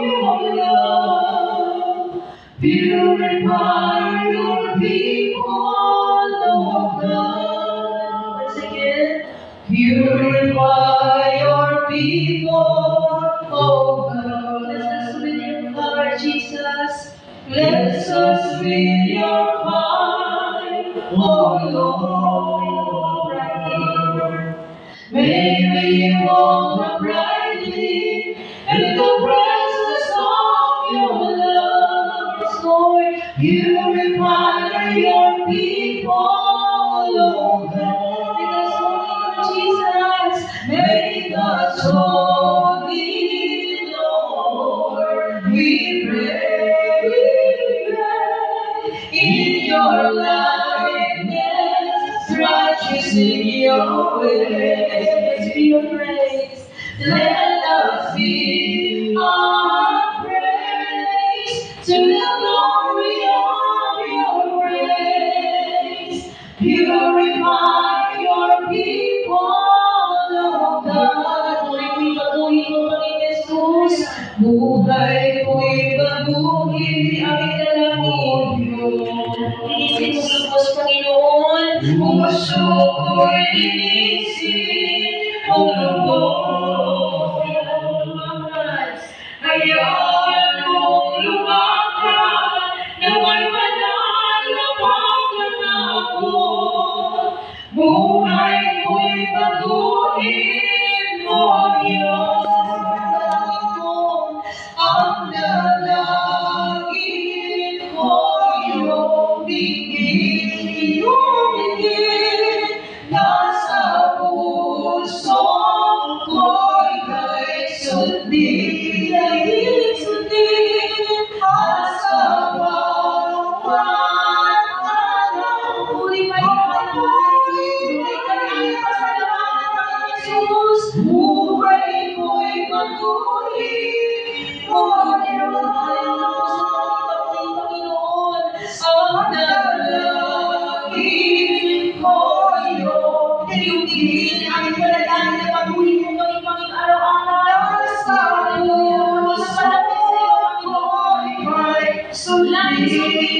your love. Purify your people, oh God. Once again. Purify your people, oh God. Bless us with your power, Jesus. Bless us with your fire, oh Lord. May we walk uprightly in the presence of your love. Yes, Lord, purify your people, oh God. Make us holy, Jesus. Make us holy, Lord. We pray in your likeness, righteous in your ways. Be your praise. Let us be our praise to the glory of your grace. Purify your people, oh God. Buhay mo, Panginoon Jesus. Buhay ko'y baguhin, di aming dalangin. Linisin mo sa Diyos, Panginoon. Puso ko'y linisin, o lubos. Hayaan mong lumakad na may banal na pagkatako. Buhay ko'y baguhin mo, Diyos. Ang dalangin ko, iyong bigin, nasa puso ko'y kay sundin, at sa bawat araw, Jesus, buhay ko'y baguhin mo, Panginoon. Ang dalangin ko, iyong diin, aming panalangin na baguhin mo kami, Panginoon, araw-araw. Hallelujah. Sa panalangin sa iyo, Panginoon. Sundin